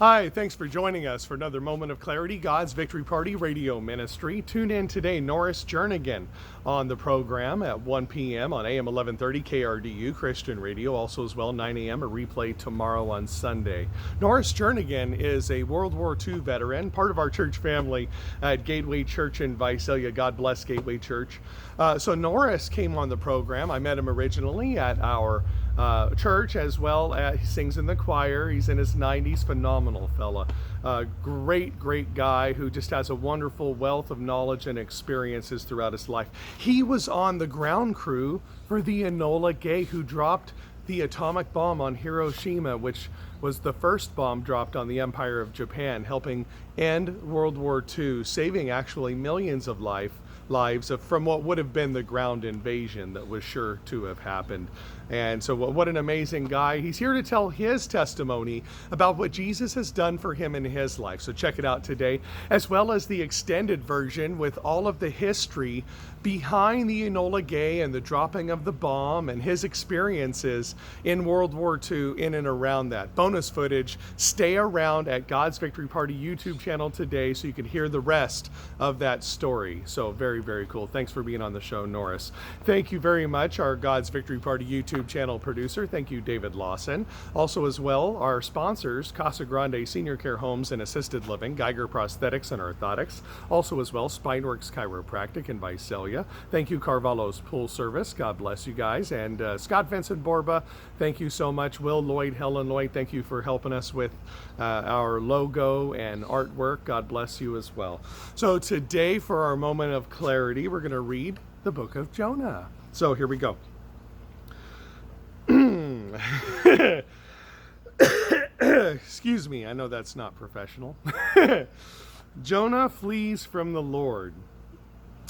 Hi, thanks for joining us for another moment of clarity, God's Victory Party radio ministry. Tune in today, Norris Jernigan on the program at 1 p.m. on AM 1130 KRDU Christian Radio, also as well 9 a.m. a replay tomorrow on Sunday. Norris Jernigan is a World War II veteran, part of our church family at Gateway Church in Visalia. God bless Gateway Church. So Norris came on the program. I met him originally at our church as well. He sings in the choir. He's in his 90s, phenomenal fella. Great guy who just has a wonderful wealth of knowledge and experiences throughout his life. He was on the ground crew for the Enola Gay who dropped the atomic bomb on Hiroshima, which was the first bomb dropped on the Empire of Japan, helping end World War II, saving actually millions of lives from what would have been the ground invasion that was sure to have happened. And so what an amazing guy. He's here to tell his testimony about what Jesus has done for him in his life. So check it out today, as well as the extended version with all of the history behind the Enola Gay and the dropping of the bomb and his experiences in World War II in and around that. Bonus footage. Stay around at God's Victory Party YouTube channel today so you can hear the rest of that story. So very cool. Thanks for being on the show, Norris. Thank you very much, our God's Victory Party YouTube channel producer. Thank you, David Lawson. Also as well, our sponsors, Casa Grande Senior Care Homes and Assisted Living, Geiger Prosthetics and Orthotics. Also as well, Spineworks Chiropractic in Visalia. Thank you, Carvalho's Pool Service. God bless you guys. And Scott Vincent Borba, thank you so much. Will Lloyd, Helen Lloyd, thank you for helping us with our logo and artwork. God bless you as well. So today, for our moment of clarity, we're going to read the book of Jonah. So here we go. Excuse me, I know that's not professional. Jonah flees from the Lord.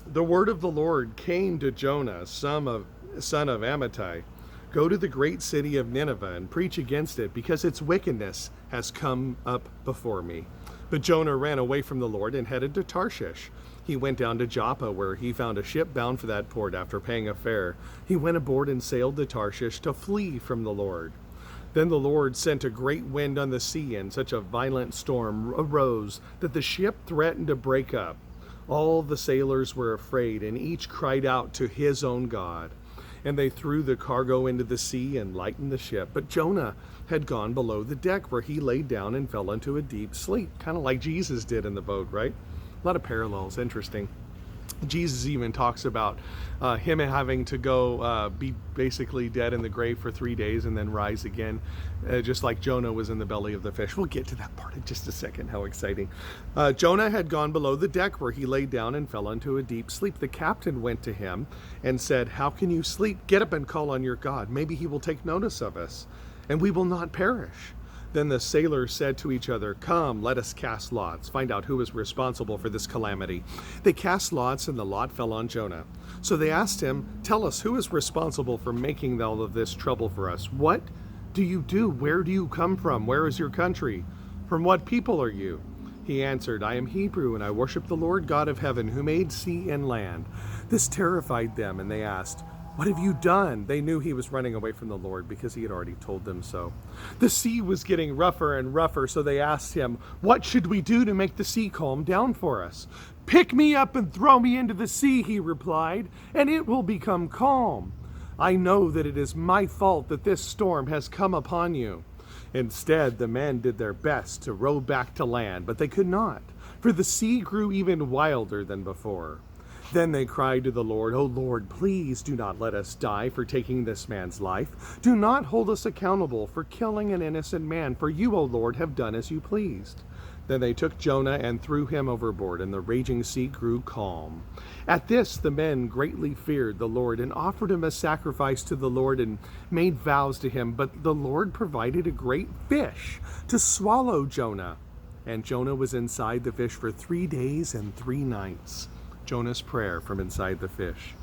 The word of the Lord came to Jonah, son of Amittai. Go to the great city of Nineveh and preach against it, because its wickedness has come up before me. But Jonah ran away from the Lord and headed to Tarshish. He went down to Joppa, where he found a ship bound for that port after paying a fare. He went aboard and sailed to Tarshish to flee from the Lord. Then the Lord sent a great wind on the sea, and such a violent storm arose that the ship threatened to break up. All the sailors were afraid, and each cried out to his own God. And they threw the cargo into the sea and lightened the ship. But Jonah had gone below the deck, where he lay down and fell into a deep sleep, kind of like Jesus did in the boat, right? A lot of parallels. Interesting. Jesus even talks about him having to go be basically dead in the grave for 3 days and then rise again, just like Jonah was in the belly of the fish. We'll get to that part in just a second. How exciting. Jonah had gone below the deck, where he lay down and fell into a deep sleep. The captain went to him and said, "How can you sleep? Get up and call on your God. Maybe he will take notice of us, and we will not perish." Then the sailors said to each other, "Come, let us cast lots, find out who is responsible for this calamity." They cast lots, and the lot fell on Jonah. So they asked him, "Tell us, who is responsible for making all of this trouble for us? What do you do? Where do you come from? Where is your country? From what people are you?" He answered, "I am Hebrew, and I worship the Lord God of heaven, who made sea and land." This terrified them, and they asked, "What have you done?" They knew he was running away from the Lord, because he had already told them so. The sea was getting rougher and rougher, so they asked him, "What should we do to make the sea calm down for us?" "Pick me up and throw me into the sea," he replied, "and it will become calm. I know that it is my fault that this storm has come upon you." Instead, the men did their best to row back to land, but they could not, for the sea grew even wilder than before. Then they cried to the Lord, "O Lord, please do not let us die for taking this man's life. Do not hold us accountable for killing an innocent man, for you, O Lord, have done as you pleased." Then they took Jonah and threw him overboard, and the raging sea grew calm. At this the men greatly feared the Lord and offered him a sacrifice to the Lord and made vows to him. But the Lord provided a great fish to swallow Jonah. And Jonah was inside the fish for 3 days and 3 nights. Jonah's prayer from inside the fish.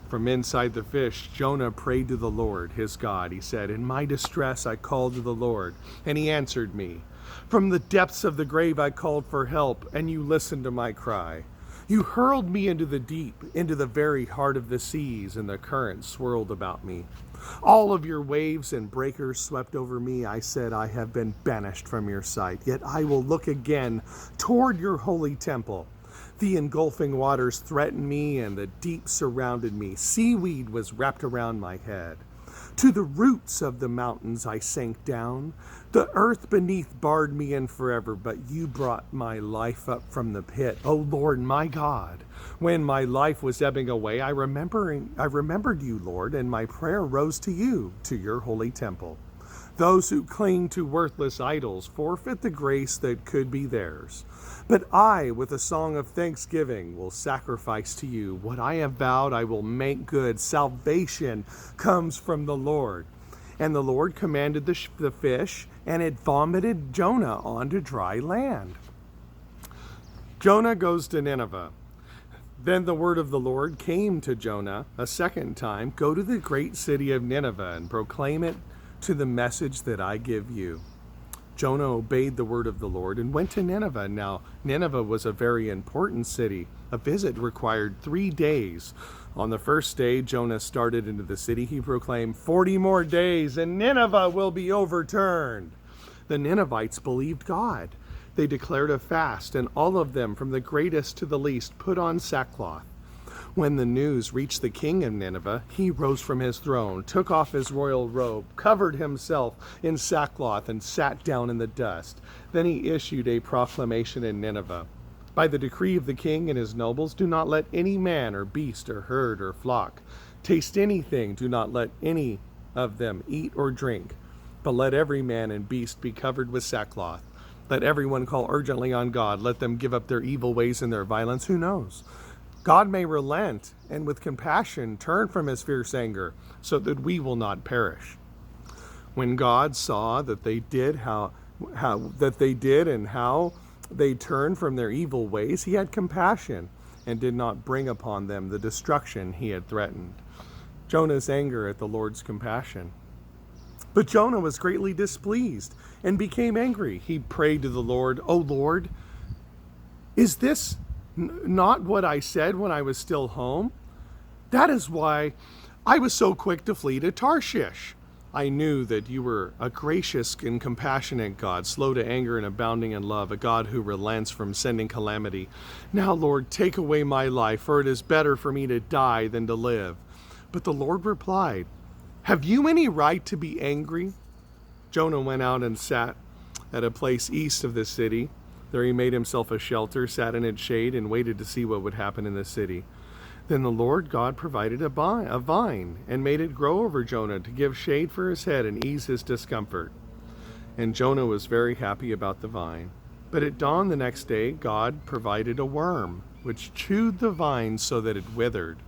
From inside the fish, Jonah prayed to the Lord, his God. He said, "In my distress I called to the Lord, and he answered me. From the depths of the grave I called for help, and you listened to my cry. You hurled me into the deep, into the very heart of the seas, and the current swirled about me. All of your waves and breakers swept over me. I said, I have been banished from your sight, yet I will look again toward your holy temple. The engulfing waters threatened me, and the deep surrounded me. Seaweed was wrapped around my head. To the roots of the mountains I sank down. The earth beneath barred me in forever, but you brought my life up from the pit. O Lord, my God, when my life was ebbing away, I remembered you, Lord, and my prayer rose to you, to your holy temple. Those who cling to worthless idols forfeit the grace that could be theirs. But I, with a song of thanksgiving, will sacrifice to you. What I have vowed I will make good. Salvation comes from the Lord. And the Lord commanded the fish, and it vomited Jonah onto dry land. Jonah goes to Nineveh. Then the word of the Lord came to Jonah a second time. Go to the great city of Nineveh and proclaim it to the message that I give you. Jonah obeyed the word of the Lord and went to Nineveh. Now, Nineveh was a very important city. A visit required 3 days. On the first day, Jonah started into the city. He proclaimed, 40 more days and Nineveh will be overturned. The Ninevites believed God. They declared a fast, and all of them, from the greatest to the least, put on sackcloth. When the news reached the king of Nineveh, he rose from his throne, took off his royal robe, covered himself in sackcloth, and sat down in the dust. Then he issued a proclamation in Nineveh. By the decree of the king and his nobles, do not let any man or beast or herd or flock taste anything. Do not let any of them eat or drink. But let every man and beast be covered with sackcloth. Let everyone call urgently on God. Let them give up their evil ways and their violence. Who knows? God may relent and with compassion turn from his fierce anger so that we will not perish. When God saw that they did how they turned from their evil ways, he had compassion and did not bring upon them the destruction he had threatened. Jonah's anger at the Lord's compassion. But Jonah was greatly displeased and became angry. He prayed to the Lord, O Lord, is this not what I said when I was still home? That is why I was so quick to flee to Tarshish. I knew that you were a gracious and compassionate God, slow to anger and abounding in love, a God who relents from sending calamity. Now, Lord, take away my life, for it is better for me to die than to live. But the Lord replied, have you any right to be angry? Jonah went out and sat at a place east of the city. There he made himself a shelter, sat in its shade, and waited to see what would happen in the city. Then the Lord God provided a vine and made it grow over Jonah to give shade for his head and ease his discomfort. And Jonah was very happy about the vine. But at dawn the next day, God provided a worm, which chewed the vine so that it withered.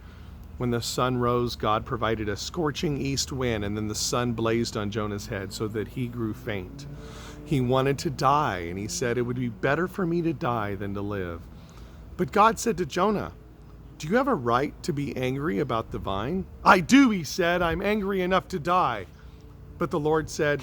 When the sun rose, God provided a scorching east wind, and then the sun blazed on Jonah's head so that he grew faint. He wanted to die, and he said, it would be better for me to die than to live. But God said to Jonah, do you have a right to be angry about the vine? I do, he said. I'm angry enough to die. But the Lord said,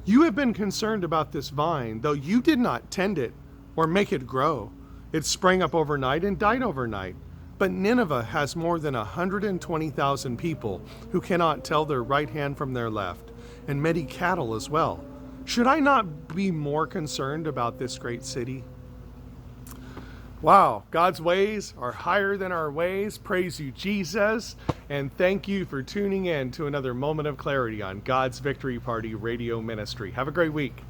you have been concerned about this vine, though you did not tend it or make it grow. It sprang up overnight and died overnight. But Nineveh has more than 120,000 people who cannot tell their right hand from their left, and many cattle as well. Should I not be more concerned about this great city? Wow, God's ways are higher than our ways. Praise you, Jesus. And thank you for tuning in to another moment of clarity on God's Victory Party radio ministry. Have a great week.